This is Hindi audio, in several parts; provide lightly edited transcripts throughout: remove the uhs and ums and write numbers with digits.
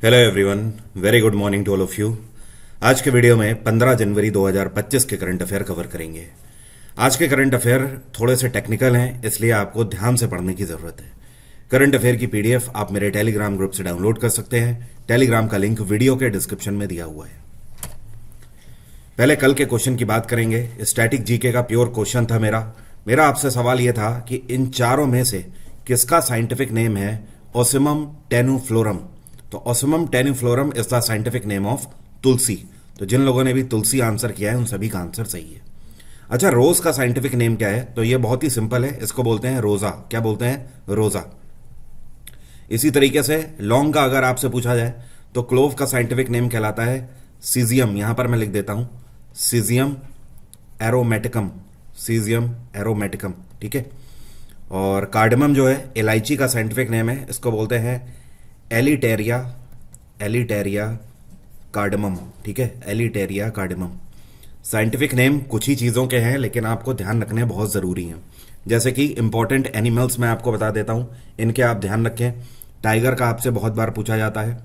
Hello everyone, very good morning to all of you. आज के वीडियो में 15 जनवरी 2025 के करंट अफेयर कवर करेंगे। आज के करंट अफेयर थोड़े से टेक्निकल हैं, इसलिए आपको ध्यान से पढ़ने की ज़रूरत है। करंट अफेयर की पीडीएफ आप मेरे टेलीग्राम ग्रुप से डाउनलोड कर सकते हैं। टेलीग्राम का लिंक वीडियो के डिस्क्रिप्शन में दिया हुआ है। पहले कल के क्वेश्चन की बात करेंगे। स्टैटिक जीके का प्योर क्वेश्चन था मेरा आपसे सवाल यह था कि इन चारों में से किसका साइंटिफिक नेम है ओसिमम टेनुफ्लोरम। तो ocimum tenuiflorum is the scientific name of tulsi. तो जिन लोगों ने भी तुलसी आंसर किया है उन सभी का आंसर सही है। अच्छा, रोज का साइंटिफिक नेम क्या है? तो ये बहुत ही सिंपल है, इसको बोलते हैं रोजा। क्या बोलते हैं? रोजा। इसी तरीके से लौंग का अगर आपसे पूछा जाए तो क्लोव का साइंटिफिक नेम कहलाता है सीजियम। यहां पर मैं लिख देता हूं सीजियम एरोमेटिकम, सीजियम एरोमेटिकम, ठीक है। और कार्डमम जो है इलायची का साइंटिफिक नेम है, इसको बोलते हैं एलिटेरिया, एलिटेरिया कार्डमम, ठीक है, एलिटेरिया कार्डमम। साइंटिफिक नेम कुछ ही चीज़ों के हैं लेकिन आपको ध्यान रखने बहुत ज़रूरी हैं। जैसे कि इंपॉर्टेंट एनिमल्स मैं आपको बता देता हूं, इनके आप ध्यान रखें। टाइगर का आपसे बहुत बार पूछा जाता है,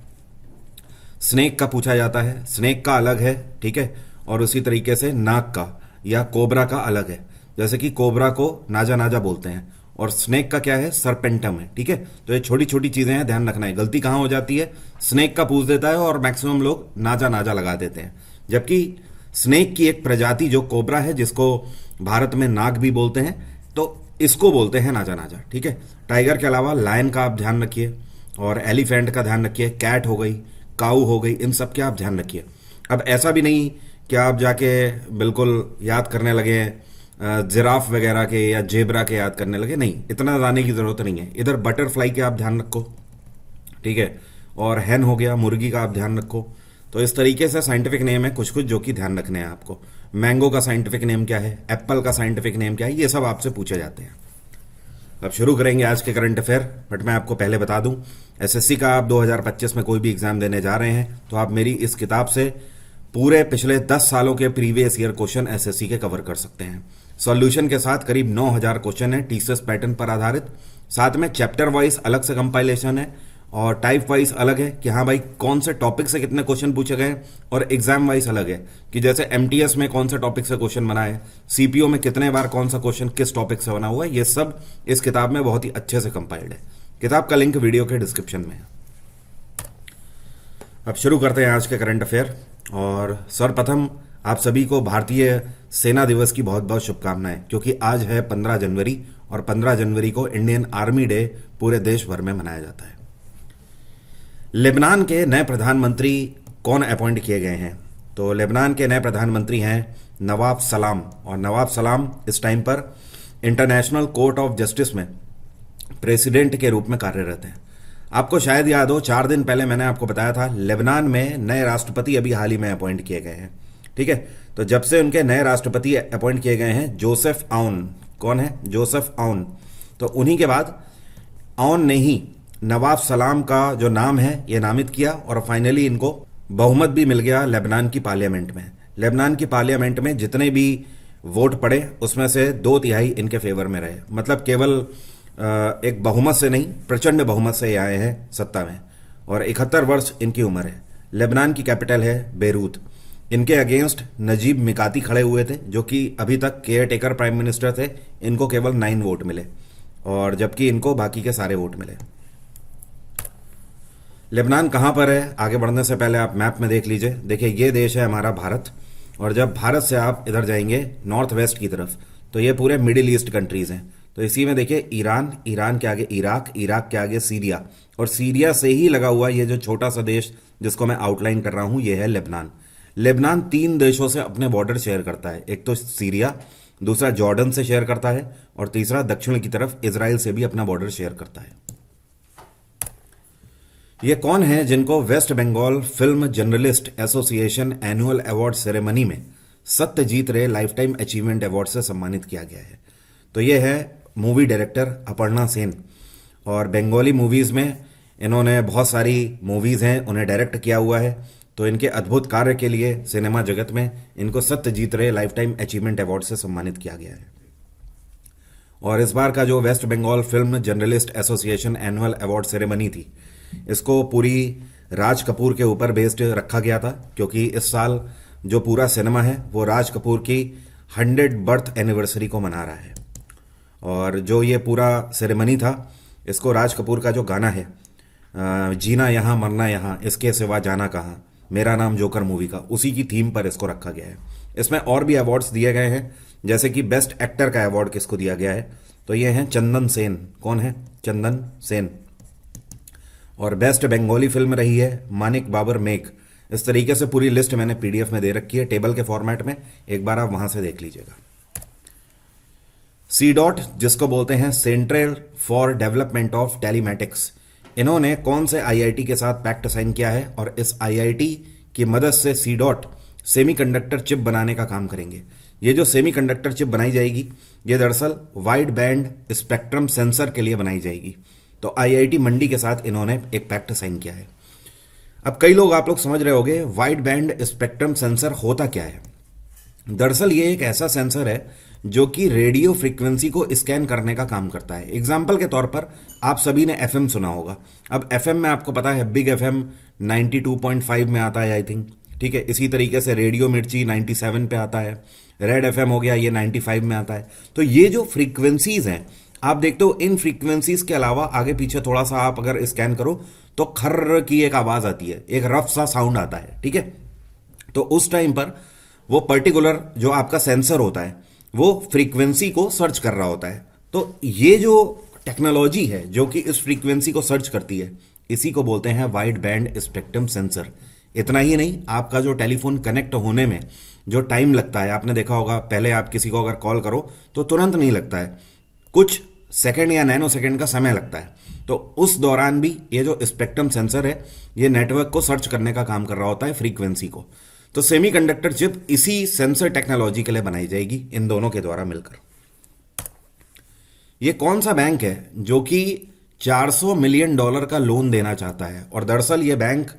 स्नेक का पूछा जाता है, स्नेक का अलग है, ठीक है। और उसी तरीके से नाग का या कोबरा का अलग है। जैसे कि कोबरा को नाजा नाजा बोलते हैं और स्नेक का क्या है? सरपेंटम है, ठीक है। तो ये छोटी छोटी चीजें हैं, ध्यान रखना है। गलती कहां हो जाती है? स्नेक का पूछ देता है और मैक्सिमम लोग नाजा नाजा लगा देते हैं। जबकि स्नेक की एक प्रजाति जो कोबरा है, जिसको भारत में नाग भी बोलते हैं, तो इसको बोलते हैं नाजा नाजा, ठीक है। टाइगर के अलावा लायन का आप ध्यान रखिए और एलिफेंट का ध्यान रखिए, कैट हो गई, काऊ हो गई, इन सब के आप ध्यान रखिए। अब ऐसा भी नहीं कि आप जाके बिल्कुल याद करने लगे जिराफ वगैरह के या जेबरा के याद करने लगे, नहीं, इतना जाने की जरूरत नहीं है। इधर बटरफ्लाई के आप ध्यान रखो, ठीक है। और हैन हो गया, मुर्गी का आप ध्यान रखो। तो इस तरीके से साइंटिफिक नेम है कुछ कुछ जो कि ध्यान रखने हैं आपको। मैंगो का साइंटिफिक नेम क्या है? एप्पल का साइंटिफिक नेम क्या है? ये सब आपसे पूछे जाते हैं। अब शुरू करेंगे आज के करंट अफेयर। बट मैं आपको पहले बता दूं, एसएससी का आप 2025 में कोई भी एग्जाम देने जा रहे हैं तो आप मेरी इस किताब से पूरे पिछले 10 सालों के प्रीवियस ईयर क्वेश्चन एसएससी के कवर कर सकते हैं। सॉल्यूशन के साथ करीब 9000 क्वेश्चन है टीसीएस पैटर्न पर आधारित। साथ में चैप्टर वाइज अलग से कंपाइलेशन है और टाइप वाइज अलग है कि हाँ भाई कौन से टॉपिक से कितने क्वेश्चन पूछे गए, और एग्जाम वाइज अलग है कि जैसे एमटीएस में कौन से टॉपिक से क्वेश्चन बना है, सीपीओ में कितने बार कौन सा क्वेश्चन किस टॉपिक से बना हुआ है। ये सब इस किताब में बहुत ही अच्छे से कंपाइल्ड है। किताब का लिंक वीडियो के डिस्क्रिप्शन में है। अब शुरू करते हैं आज के करंट अफेयर। और सर्वप्रथम आप सभी को भारतीय सेना दिवस की बहुत बहुत शुभकामनाएं, क्योंकि आज है 15 जनवरी और 15 जनवरी को इंडियन आर्मी डे पूरे देश भर में मनाया जाता है। लेबनान के नए प्रधानमंत्री कौन अपॉइंट किए गए हैं? तो लेबनान के नए प्रधानमंत्री हैं नवाब सलाम, और नवाब सलाम इस टाइम पर इंटरनेशनल कोर्ट ऑफ जस्टिस में प्रेसिडेंट के रूप में कार्यरत हैं। आपको शायद याद हो, 4 दिन पहले मैंने आपको बताया था लेबनान में नए राष्ट्रपति अभी हाल ही में अपॉइंट किए गए हैं, ठीक है। तो जब से उनके नए राष्ट्रपति अपॉइंट किए गए हैं जोसेफ आउन, कौन है? जोसेफ आउन। तो उन्हीं के बाद आउन ने ही नवाब सलाम का जो नाम है ये नामित किया और फाइनली इनको बहुमत भी मिल गया लेबनान की पार्लियामेंट में। लेबनान की पार्लियामेंट में जितने भी वोट पड़े उसमें से 2/3 इनके फेवर में रहे। मतलब केवल एक बहुमत से नहीं, प्रचंड बहुमत से ये आए हैं सत्ता में। और 71 वर्ष इनकी उम्र है। लेबनान की कैपिटल है बेरूत। इनके अगेंस्ट नजीब मिकाती खड़े हुए थे जो कि अभी तक केयर टेकर प्राइम मिनिस्टर थे। इनको केवल 9 वोट मिले और जबकि इनको बाकी के सारे वोट मिले। लेबनान कहाँ पर है? आगे बढ़ने से पहले आप मैप में देख लीजिए। देखिए ये देश है हमारा भारत, और जब भारत से आप इधर जाएंगे नॉर्थ वेस्ट की तरफ तो ये पूरे मिडिल ईस्ट कंट्रीज हैं। तो इसी में देखिए ईरान, ईरान के आगे इराक, इराक के आगे सीरिया, और सीरिया से ही लगा हुआ ये जो छोटा सा देश जिसको मैं आउटलाइन कर रहा हूं ये है लेबनान। लेबनान 3 देशों से अपने बॉर्डर शेयर करता है। एक तो सीरिया, दूसरा जॉर्डन से शेयर करता है, और तीसरा दक्षिण की तरफ इजराइल से भी अपना बॉर्डर शेयर करता है। ये कौन है जिनको West Bengal film journalist association annual award ceremony में सत्यजीत रे लाइफ टाइम अचीवमेंट अवार्ड से सम्मानित किया गया है? तो ये है मूवी डायरेक्टर अपर्णा सेन, और बंगाली मूवीज में इन्होंने बहुत सारी मूवीज हैं उन्हें डायरेक्ट किया हुआ है। तो इनके अद्भुत कार्य के लिए सिनेमा जगत में इनको सत्यजीत रे लाइफ टाइम अचीवमेंट अवार्ड से सम्मानित किया गया है। और इस बार का जो West Bengal film journalist association annual award ceremony थी, इसको पूरी राज कपूर के ऊपर बेस्ड रखा गया था, क्योंकि इस साल जो पूरा सिनेमा है वो राज कपूर की 100 बर्थ एनिवर्सरी को मना रहा है। और जो ये पूरा सेरेमनी था, इसको राज कपूर का जो गाना है जीना यहाँ मरना यहाँ इसके सिवा जाना कहाँ, मेरा नाम जोकर मूवी का, उसी की थीम पर इसको रखा गया है। इसमें और भी अवार्ड्स दिए गए हैं, जैसे कि बेस्ट एक्टर का अवार्ड किसको दिया गया है, तो ये हैं चंदन सेन। कौन है? चंदन सेन। और बेस्ट बंगाली फिल्म रही है मानिक बाबर मेघ। इस तरीके से पूरी लिस्ट मैंने पीडीएफ में दे रखी है टेबल के फॉर्मेट में, एक बार आप वहां से देख लीजिएगा। सी डॉट, जिसको बोलते हैं central for development of telematics, इन्होंने कौन से आईआईटी के साथ पैक्ट साइन किया है और इस आईआईटी की मदद से सी डॉट सेमीकंडक्टर चिप बनाने का काम करेंगे। ये जो सेमीकंडक्टर चिप बनाई जाएगी ये दरअसल वाइड बैंड स्पेक्ट्रम सेंसर के लिए बनाई जाएगी। तो आईआईटी मंडी के साथ इन्होंने एक पैक्ट साइन किया है। अब कई लोग आप लोग समझ रहे होंगे वाइड बैंड स्पेक्ट्रम सेंसर होता क्या है। दरअसल ये एक ऐसा सेंसर है जो कि रेडियो फ्रीक्वेंसी को स्कैन करने का काम करता है। एग्जाम्पल के तौर पर आप सभी ने एफएम सुना होगा। अब एफएम में आपको पता है बिग एफएम 92.5 में आता है आई थिंक, ठीक है। इसी तरीके से रेडियो मिर्ची 97 पे आता है, रेड एफएम हो गया ये 95 में आता है। तो ये जो फ्रीक्वेंसीज हैं आप देखते हो, इन फ्रीक्वेंसीज के अलावा आगे पीछे थोड़ा सा आप अगर स्कैन करो तो खर्र की एक आवाज आती है, एक रफ सा साउंड आता है, ठीक है। तो उस टाइम पर वो पर्टिकुलर जो आपका सेंसर होता है वो फ्रीक्वेंसी को सर्च कर रहा होता है। तो ये जो टेक्नोलॉजी है जो कि इस फ्रीक्वेंसी को सर्च करती है, इसी को बोलते हैं वाइड बैंड स्पेक्ट्रम सेंसर। इतना ही नहीं, आपका जो टेलीफोन कनेक्ट होने में जो टाइम लगता है, आपने देखा होगा पहले आप किसी को अगर कॉल करो तो तुरंत नहीं लगता है, कुछ सेकंड या नैनो सेकंड का समय लगता है। तो उस दौरान भी ये जो स्पेक्ट्रम सेंसर है ये नेटवर्क को सर्च करने का काम कर रहा होता है, फ्रीक्वेंसी को। तो सेमीकंडक्टर चिप इसी सेंसर टेक्नोलॉजी के लिए बनाई जाएगी इन दोनों के द्वारा मिलकर। ये कौन सा बैंक है जो कि $400 मिलियन का लोन देना चाहता है? और दरअसल ये बैंक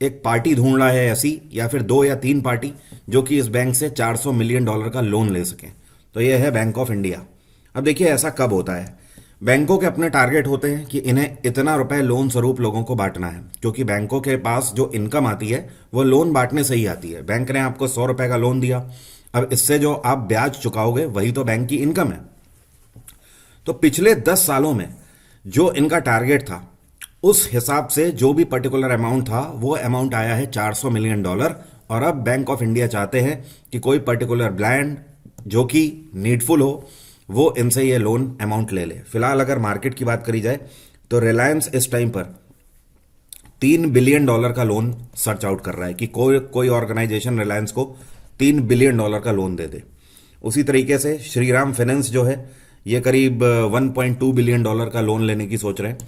एक पार्टी ढूंढ रहा है ऐसी, या फिर 2 या 3 पार्टी जो कि इस बैंक से $400 मिलियन का लोन ले सकें। तो ये है बैंक ऑफ इंडिया। अब देखिए ऐसा कब होता है, बैंकों के अपने टारगेट होते हैं कि इन्हें इतना रुपए लोन स्वरूप लोगों को बांटना है, क्योंकि बैंकों के पास जो इनकम आती है वो लोन बांटने से ही आती है। बैंक ने आपको 100 रुपए का लोन दिया, अब इससे जो आप ब्याज चुकाओगे वही तो बैंक की इनकम है। तो पिछले 10 सालों में जो इनका टारगेट था उस हिसाब से जो भी पर्टिकुलर अमाउंट था वो अमाउंट आया है $400 मिलियन। और अब बैंक ऑफ इंडिया चाहते हैं कि कोई पर्टिकुलर ब्रांड जो कि नीडफुल हो वो इनसे ये लोन अमाउंट ले ले। फिलहाल अगर मार्केट की बात करी जाए तो रिलायंस इस टाइम पर $3 बिलियन का लोन सर्च आउट कर रहा है कि कोई ऑर्गेनाइजेशन रिलायंस को $3 बिलियन का लोन दे दे। उसी तरीके से श्रीराम फाइनेंस जो है ये करीब $1.2 बिलियन का लोन लेने की सोच रहे हैं।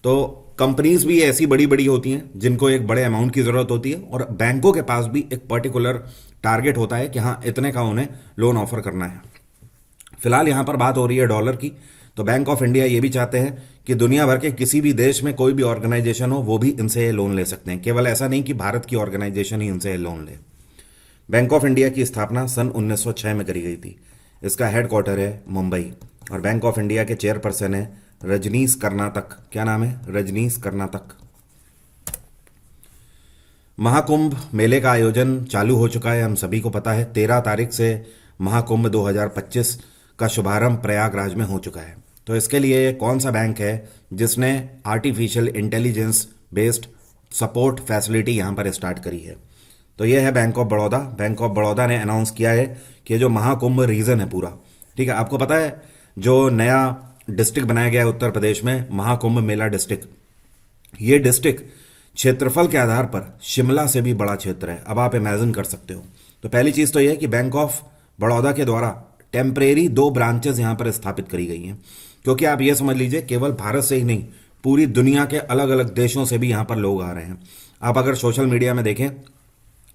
तो कंपनीज भी ऐसी बड़ी बड़ी होती हैं जिनको एक बड़े अमाउंट की जरूरत होती है, और बैंकों के पास भी एक पर्टिकुलर टारगेट होता है कि हाँ इतने का उन्हें लोन ऑफर करना है। फिलहाल यहां पर बात हो रही है डॉलर की, तो बैंक ऑफ इंडिया ये भी चाहते हैं कि दुनिया भर के किसी भी देश में कोई भी ऑर्गेनाइजेशन हो वो भी इनसे लोन ले सकते हैं। केवल ऐसा नहीं कि भारत की ऑर्गेनाइजेशन ही इनसे लोन ले। बैंक ऑफ इंडिया की स्थापना सन 1906 में करी गई थी। इसका हेडक्वार्टर है मुंबई, और बैंक ऑफ इंडिया के चेयरपर्सन है रजनीश कर्नाटक। क्या नाम है? रजनीश कर्नाटक। महाकुंभ मेले का आयोजन चालू हो चुका है, हम सभी को पता है। 13 तारीख से महाकुंभ 2025 का शुभारंभ प्रयागराज में हो चुका है। तो इसके लिए कौन सा बैंक है जिसने artificial intelligence based support facility यहां पर स्टार्ट करी है? तो यह है bank of Baroda. Bank of Baroda ने अनाउंस किया है कि जो महाकुंभ रीजन है पूरा, ठीक है, आपको पता है जो नया डिस्ट्रिक्ट बनाया गया है उत्तर प्रदेश में, महाकुंभ मेला डिस्ट्रिक्ट, ये डिस्ट्रिक्ट क्षेत्रफल के आधार पर शिमला से भी बड़ा क्षेत्र है। अब आप इमेजिन कर सकते हो। तो पहली चीज तो यह है कि बैंक ऑफ बड़ौदा के द्वारा टेम्परेरी 2 ब्रांचेस यहां पर स्थापित करी गई हैं, क्योंकि आप ये समझ लीजिए केवल भारत से ही नहीं पूरी दुनिया के अलग अलग देशों से भी यहां पर लोग आ रहे हैं। आप अगर सोशल मीडिया में देखें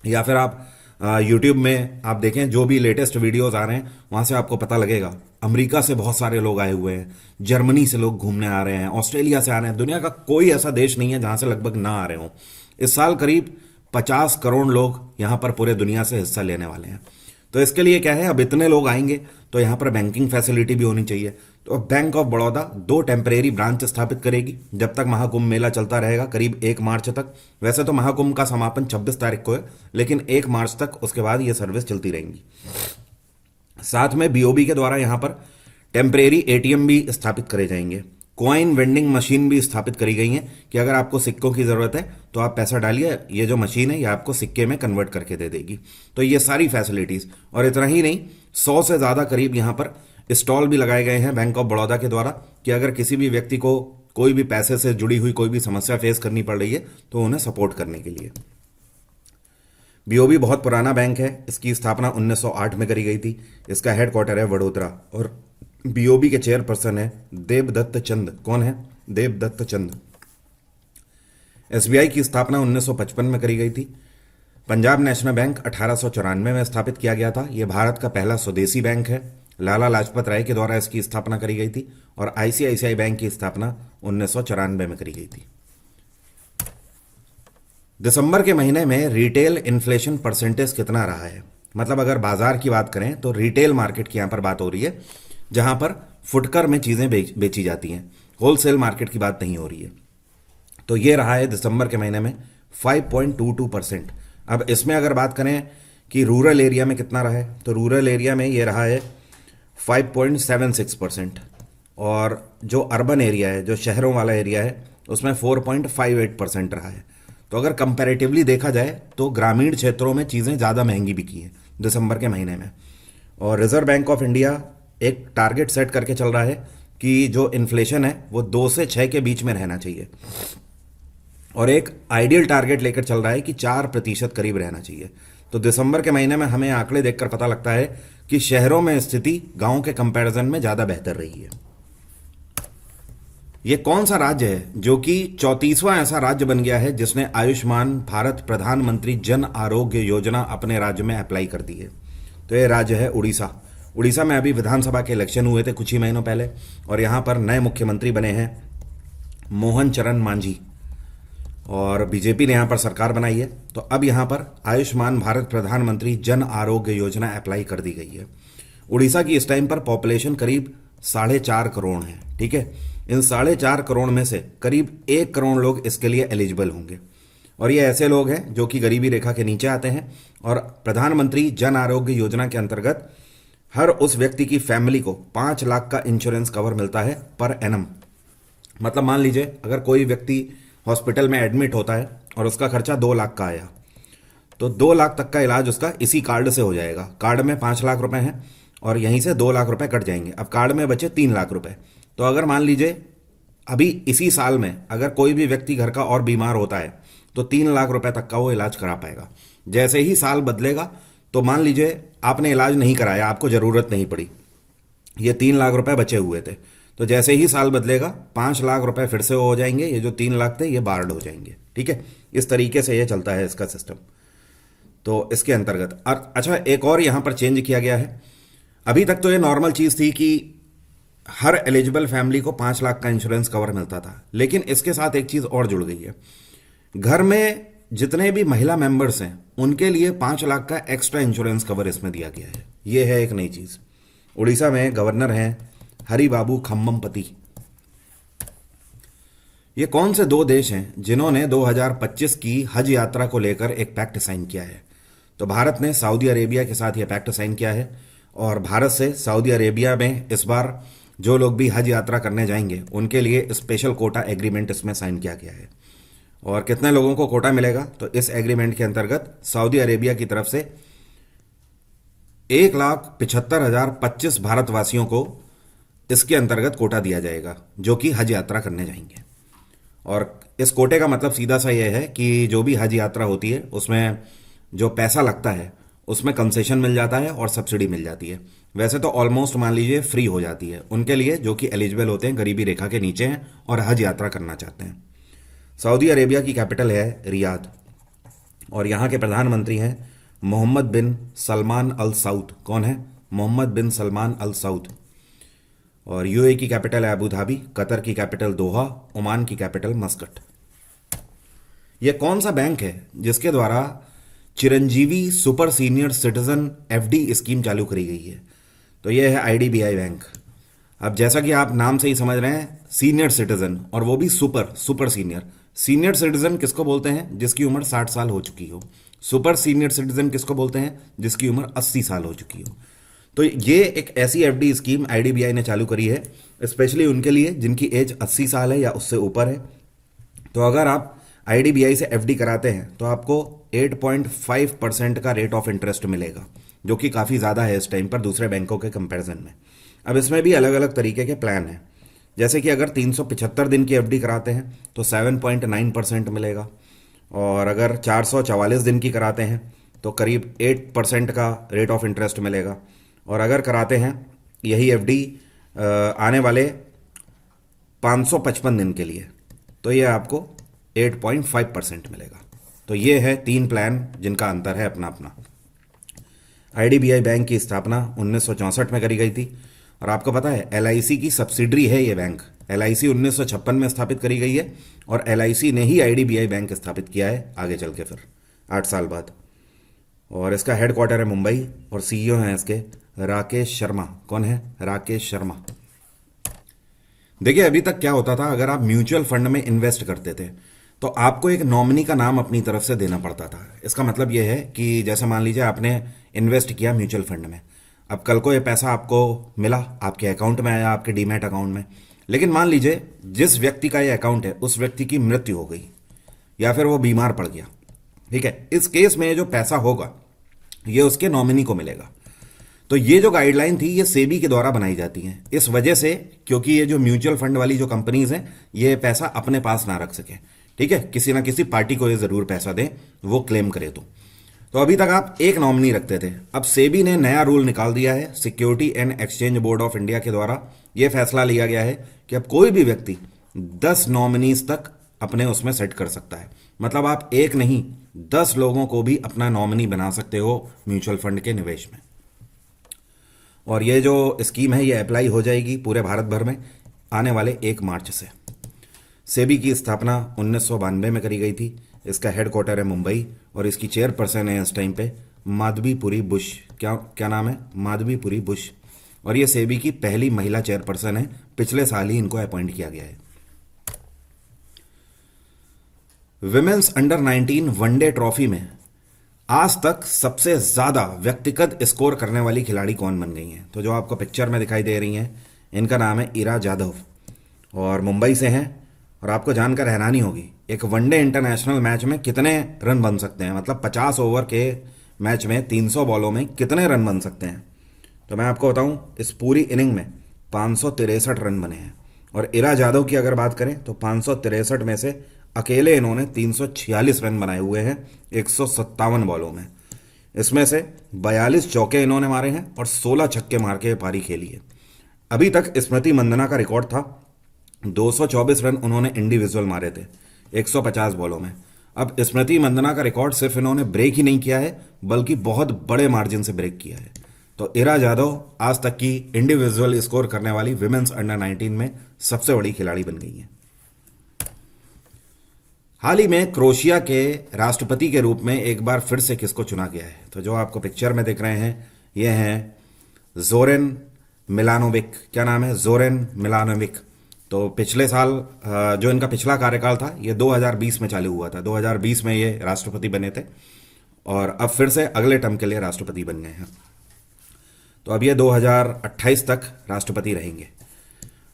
या फिर आप यूट्यूब में आप देखें, जो भी लेटेस्ट वीडियोस आ रहे हैं वहां से आपको पता लगेगा अमेरिका से बहुत सारे लोग आए हुए हैं, जर्मनी से लोग घूमने आ रहे हैं, ऑस्ट्रेलिया से आ रहे हैं। दुनिया का कोई ऐसा देश नहीं है जहां से लगभग ना आ रहे हो। इस साल करीब 50 करोड़ लोग यहां पर पूरे दुनिया से हिस्सा लेने वाले हैं। तो इसके लिए क्या है, अब इतने लोग आएंगे तो यहाँ पर बैंकिंग फैसिलिटी भी होनी चाहिए। तो अब bank of Baroda 2 temporary branch स्थापित करेगी जब तक महाकुंभ मेला चलता रहेगा, करीब 1 मार्च तक। वैसे तो महाकुंभ का समापन 26 तारीख को है, लेकिन 1 मार्च तक उसके बाद ये सर्विस चलती रहेंगी। साथ में बीओबी के द्वारा यहाँ पर टेम्परेरी एटीएम भी स्थापित करे जाएंगे। कॉइन वेंडिंग मशीन भी स्थापित करी गई हैं कि अगर आपको सिक्कों की ज़रूरत है तो आप पैसा डालिए, ये जो मशीन है ये आपको सिक्के में कन्वर्ट करके दे देगी। तो ये सारी फैसिलिटीज़, और इतना ही नहीं, 100 से ज़्यादा करीब यहाँ पर स्टॉल भी लगाए गए हैं बैंक ऑफ बड़ौदा के द्वारा कि अगर किसी भी व्यक्ति को कोई भी पैसे से जुड़ी हुई कोई भी समस्या फेस करनी पड़ रही है तो उन्हें सपोर्ट करने के लिए। बीओबी बहुत पुराना बैंक है, इसकी स्थापना 1908 में करी गई थी। इसका हेडक्वार्टर है वडोदरा, और बीओबी के चेयरपर्सन है देवदत्त चंद। कौन है? देवदत्त चंद। एसबीआई की स्थापना 1955 में करी गई थी। पंजाब नेशनल बैंक 1894 में स्थापित किया गया था। यह भारत का पहला स्वदेशी बैंक है। लाला लाजपत राय के द्वारा इसकी स्थापना करी गई थी। और आईसीआईसीआई बैंक की स्थापना 1994 में करी गई थी। दिसंबर के महीने में रिटेल इन्फ्लेशन परसेंटेज कितना रहा है? मतलब अगर बाजार की बात करें तो रिटेल मार्केट की यहां पर बात हो रही है, जहां पर फुटकर में चीजें बेची जाती हैं, होलसेल मार्केट की बात नहीं हो रही है। तो ये रहा है दिसंबर के महीने में 5.22%। अब इसमें अगर बात करें कि रूरल एरिया में कितना रहा है, तो रूरल एरिया में ये रहा है 5.76%, और जो अर्बन एरिया है, जो शहरों वाला एरिया है, उसमें 4.58% रहा है। तो अगर कंपैरेटिवली देखा जाए तो ग्रामीण क्षेत्रों में चीज़ें ज़्यादा महंगी बिकी हैं दिसंबर के महीने में। और रिजर्व बैंक ऑफ इंडिया एक टारगेट सेट करके चल रहा है कि जो इन्फ्लेशन है वो 2 से 6 के बीच में रहना चाहिए, और एक आइडियल टारगेट लेकर चल रहा है कि 4% करीब रहना चाहिए। तो दिसंबर के महीने में हमें आंकड़े देखकर पता लगता है कि शहरों में स्थिति गांव के कंपैरिजन में ज़्यादा बेहतर रही है। ये कौन सा राज्य है जो कि 34वां ऐसा राज्य बन गया है जिसने आयुष्मान भारत प्रधानमंत्री जन आरोग्य योजना अपने राज्य में अप्लाई कर दी है? तो ये राज्य है उड़ीसा। उड़ीसा में अभी विधानसभा के इलेक्शन हुए थे कुछ ही महीनों पहले, और यहाँ पर नए मुख्यमंत्री बने हैं मोहन चरण मांझी, और बीजेपी ने यहाँ पर सरकार बनाई है। तो अब यहाँ पर आयुष्मान भारत प्रधानमंत्री जन आरोग्य योजना अप्लाई कर दी गई है। उड़ीसा की इस टाइम पर पॉपुलेशन करीब 4.5 करोड़ है। ठीक है, इन 4.5 करोड़ में से करीब 1 करोड़ लोग इसके लिए एलिजिबल होंगे, और ये ऐसे लोग हैं जो कि गरीबी रेखा के नीचे आते हैं। और प्रधानमंत्री जन आरोग्य योजना के अंतर्गत हर उस व्यक्ति की फैमिली को 5 लाख का इंश्योरेंस कवर मिलता है पर एनम। मतलब मान लीजिए अगर कोई व्यक्ति हॉस्पिटल में एडमिट होता है और उसका खर्चा 2 लाख का आया, तो 2 लाख तक का इलाज उसका इसी कार्ड से हो जाएगा। कार्ड में 5 लाख रुपए हैं और यहीं से 2 लाख रुपए कट जाएंगे। अब कार्ड में बचे 3 लाख रुपए। तो अगर मान लीजिए अभी इसी साल में अगर कोई भी व्यक्ति घर का और बीमार होता है तो 3 लाख रुपए तक का वो इलाज करा पाएगा। जैसे ही साल बदलेगा तो मान लीजिए आपने इलाज नहीं कराया, आपको ज़रूरत नहीं पड़ी, ये 3 लाख रुपए बचे हुए थे, तो जैसे ही साल बदलेगा 5 लाख रुपए फिर से हो जाएंगे, ये जो 3 लाख थे ये बार्ड हो जाएंगे। ठीक है, इस तरीके से ये चलता है इसका सिस्टम। तो इसके अंतर्गत अच्छा एक और यहाँ पर चेंज किया गया है। अभी तक तो ये नॉर्मल चीज़ थी कि हर एलिजिबल फैमिली को 5 लाख का इंश्योरेंस कवर मिलता था, लेकिन इसके साथ एक चीज़ और जुड़ गई है। घर में जितने भी महिला मेंबर्स हैं उनके लिए 5 लाख का एक्स्ट्रा इंश्योरेंस कवर इसमें दिया गया है। ये है एक नई चीज़। उड़ीसा में गवर्नर हैं हरिबाबू खम्ममपति। ये कौन से 2 देश हैं जिन्होंने 2025 की हज यात्रा को लेकर एक पैक्ट साइन किया है? तो भारत ने सऊदी अरेबिया के साथ यह पैक्ट साइन किया है, और भारत से सऊदी अरेबिया में इस बार जो लोग भी हज यात्रा करने जाएंगे उनके लिए स्पेशल कोटा एग्रीमेंट इसमें साइन किया गया है। और कितने लोगों को कोटा मिलेगा? तो इस एग्रीमेंट के अंतर्गत सऊदी अरेबिया की तरफ से 1,75,025 भारतवासियों को इसके अंतर्गत कोटा दिया जाएगा जो कि हज यात्रा करने जाएंगे। और इस कोटे का मतलब सीधा सा यह है कि जो भी हज यात्रा होती है उसमें जो पैसा लगता है उसमें कंसेशन मिल जाता है और सब्सिडी मिल जाती है। वैसे तो ऑलमोस्ट मान लीजिए फ्री हो जाती है उनके लिए जो कि एलिजिबल होते हैं, गरीबी रेखा के नीचे हैं और हज यात्रा करना चाहते हैं। सऊदी अरेबिया की कैपिटल है रियाद, और यहाँ के प्रधानमंत्री हैं मोहम्मद बिन सलमान अल सऊद। कौन है? मोहम्मद बिन सलमान अल सऊद। और यूएई की कैपिटल है अबू धाबी, कतर की कैपिटल दोहा, ओमान की कैपिटल मस्कट। ये कौन सा बैंक है जिसके द्वारा Chiranjeevi super senior citizen FD scheme चालू करी गई है। तो ये है आईडीबीआई बैंक। अब जैसा कि आप नाम से ही समझ रहे हैं, सीनियर सिटीजन, और वो भी super super senior. Senior citizen किसको बोलते हैं? जिसकी उम्र 60 साल हो चुकी हो। सुपर सीनियर सिटीजन किसको बोलते हैं? जिसकी उम्र 80 साल हो चुकी हो। तो ये एक ऐसी एफडी स्कीम आईडीबीआई ने चालू करी है, स्पेशली उनके लिए जिनकी एज 80 साल है या उससे ऊपर है। तो अगर आप आईडीबीआई से एफडी कराते हैं तो आपको 8.5% का रेट ऑफ इंटरेस्ट मिलेगा, जो कि काफ़ी ज़्यादा है इस टाइम पर दूसरे बैंकों के कंपैरिजन में। अब इसमें भी अलग अलग तरीके के प्लान हैं। जैसे कि अगर 375 दिन की एफडी कराते हैं तो 7.9% मिलेगा, और अगर 444 दिन की कराते हैं तो करीब 8% का रेट ऑफ इंटरेस्ट मिलेगा, और अगर कराते हैं यही एफडी आने वाले 555 दिन के लिए तो ये आपको 8.5% मिलेगा। तो ये है 3 प्लान जिनका अंतर है अपना अपना। आईडीबीआई बैंक की स्थापना 1964 में करी गई थी, और आपको पता है एलआईसी की सब्सिडरी है ये बैंक। एलआईसी 1956 में स्थापित करी गई है, और एलआईसी ने ही आईडीबीआई बैंक स्थापित किया है आगे चल के फिर 8 साल बाद। और इसका हेडक्वार्टर है मुंबई, और सीईओ हैं इसके राकेश शर्मा। कौन है? राकेश शर्मा। देखिए, अभी तक क्या होता था, अगर आप म्यूचुअल फंड में इन्वेस्ट करते थे तो आपको एक नॉमिनी का नाम अपनी तरफ से देना पड़ता था। इसका मतलब यह है कि जैसे मान लीजिए आपने इन्वेस्ट किया म्यूचुअल फंड में, अब कल को ये पैसा आपको मिला, आपके अकाउंट में आया, आपके डीमैट अकाउंट में, लेकिन मान लीजिए जिस व्यक्ति का ये अकाउंट है उस व्यक्ति की मृत्यु हो गई या फिर वो बीमार पड़ गया, ठीक है, इस केस में जो पैसा होगा ये उसके नॉमिनी को मिलेगा। तो ये जो गाइडलाइन थी ये सेबी के द्वारा बनाई जाती है, इस वजह से क्योंकि ये जो म्यूचुअल फंड वाली जो कंपनीज हैं ये पैसा अपने पास ना रख सके, ठीक है, किसी ना किसी पार्टी को ये जरूर पैसा दें, वो क्लेम करे तो अभी तक आप एक नॉमिनी रखते थे। अब सेबी ने नया रूल निकाल दिया है, security and exchange board of India के द्वारा यह फैसला लिया गया है कि अब कोई भी व्यक्ति 10 नॉमिनीज तक अपने उसमें सेट कर सकता है। मतलब आप एक नहीं 10 लोगों को भी अपना नॉमिनी बना सकते हो म्यूचुअल फंड के निवेश में। और ये जो स्कीम है ये अप्लाई हो जाएगी पूरे भारत भर में आने वाले 1 मार्च से। सेबी की स्थापना 1992 में करी गई थी। इसका हेडक्वार्टर है मुंबई, और इसकी चेयरपर्सन है इस टाइम पे माधवीपुरी बुश। क्या नाम है? माधवीपुरी बुश। और ये सेबी की पहली महिला चेयरपर्सन है, पिछले साल ही इनको अपॉइंट किया गया है। विमेन्स अंडर 19 वनडे ट्रॉफी में आज तक सबसे ज्यादा व्यक्तिगत स्कोर करने वाली खिलाड़ी कौन बन गई हैं? तो जो आपको पिक्चर में दिखाई दे रही हैं इनका नाम है इरा जाधव, और मुंबई से हैं। और आपको जानकर हैरानी होगी एक वनडे इंटरनेशनल मैच में कितने रन बन सकते हैं, मतलब 50 ओवर के मैच में 300 बॉलों में कितने रन बन सकते हैं। तो मैं आपको बताऊं, इस पूरी इनिंग में 563 रन बने हैं। और इरा जाधव की अगर बात करें तो 563 में से अकेले इन्होंने 346 रन बनाए हुए हैं 157 बॉलों में। इसमें से 42 चौके इन्होंने मारे हैं और 16 छक्के मार के पारी खेली है। अभी तक स्मृति मंदना का रिकॉर्ड था 224 रन उन्होंने इंडिविजुअल मारे थे 150 बॉलों में। अब स्मृति मंदना का रिकॉर्ड सिर्फ इन्होंने ब्रेक ही नहीं किया है बल्कि बहुत बड़े मार्जिन से ब्रेक किया है। तो इरा जाधव आज तक की इंडिविजुअल स्कोर करने वाली विमेन्स अंडर 19 में सबसे बड़ी खिलाड़ी बन गई हैं। हाल ही में क्रोएशिया के राष्ट्रपति के रूप में एक बार फिर से किसको चुना गया है? तो जो आपको पिक्चर में दिख रहे हैं ये हैं जोरेन मिलानोविक। क्या नाम है? जोरेन मिलानोविक। तो पिछले साल जो इनका पिछला कार्यकाल था ये 2020 में चालू हुआ था। 2020 में ये राष्ट्रपति बने थे और अब फिर से अगले टर्म के लिए राष्ट्रपति बन गए हैं। तो अब ये 2028 तक राष्ट्रपति रहेंगे।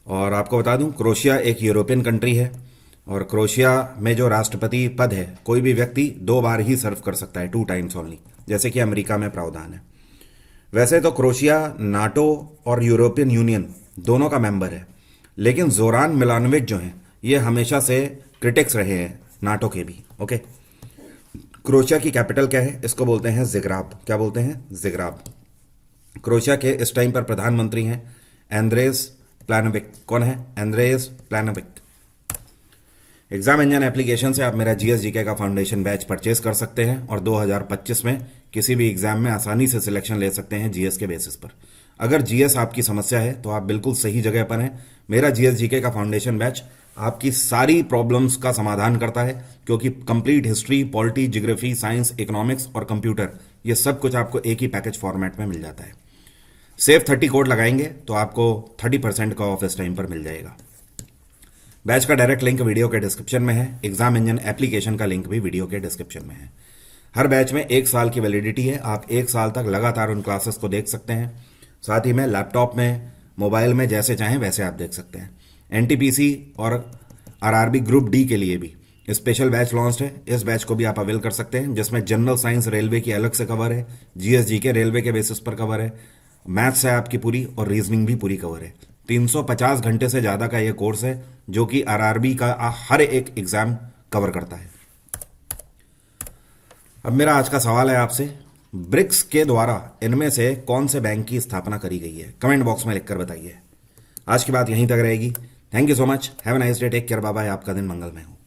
और आपको बता दूं क्रोएशिया एक यूरोपियन कंट्री है और क्रोएशिया में जो राष्ट्रपति पद है कोई भी व्यक्ति 2 बार ही सर्व कर सकता है, 2 टाइम्स ओनली, जैसे कि अमेरिका में प्रावधान है। वैसे तो क्रोएशिया नाटो और यूरोपियन यूनियन दोनों का मेंबर है, लेकिन जोरान मिलानोविच जो हैं ये हमेशा से क्रिटिक्स रहे हैं नाटो के भी। ओके, क्रोएशिया की कैपिटल क्या है? इसको बोलते हैं ज़िग्राब। क्या बोलते हैं? ज़िग्राब। क्रोएशिया के इस टाइम पर प्रधानमंत्री हैं एंड्रेस प्लानोविक। कौन है? एंड्रेस प्लानोविक। एग्जाम इंजन एप्लीकेशन से आप मेरा जीएस जीके का फाउंडेशन बैच परचेज कर सकते हैं और 2025 में किसी भी एग्जाम में आसानी से सिलेक्शन ले सकते हैं जीएस के बेसिस पर। अगर जीएस आपकी समस्या है तो आप बिल्कुल सही जगह पर हैं। मेरा जीएस जीके का फाउंडेशन बैच आपकी सारी प्रॉब्लम्स का समाधान करता है, क्योंकि complete history, polity, geography, science, economics और कंप्यूटर, ये सब कुछ आपको एक ही पैकेज फॉर्मेट में मिल जाता है। सेफ 30 कोड लगाएंगे तो आपको 30% का ऑफ इस टाइम पर मिल जाएगा। बैच का डायरेक्ट लिंक वीडियो के डिस्क्रिप्शन में है। एग्जाम इंजन एप्लीकेशन का लिंक भी वीडियो के डिस्क्रिप्शन में है। हर बैच में 1 साल की वैलिडिटी है। आप 1 साल तक लगातार उन क्लासेस को देख सकते हैं। साथ ही में लैपटॉप में, मोबाइल में जैसे चाहें वैसे आप देख सकते हैं। एनटीपीसी और आरआरबी ग्रुप डी के लिए भी स्पेशल बैच लॉन्च है। इस बैच को भी आप अवेल कर सकते हैं, जिसमें जनरल साइंस रेलवे की अलग से कवर है, जीएसजी के रेलवे के बेसिस पर कवर है, मैथ्स है आपकी पूरी, और रीजनिंग भी पूरी कवर है। 350 घंटे से ज़्यादा का ये कोर्स है, जो कि आरआरबी का हर एक एग्जाम कवर करता है। अब मेरा आज का सवाल है आपसे, ब्रिक्स के द्वारा इनमें से कौन से बैंक की स्थापना करी गई है? कमेंट बॉक्स में लिखकर बताइए। आज की बात यहीं तक रहेगी। Thank you so much. Have a nice day. Take care. Bye bye. आपका दिन मंगलमय हो।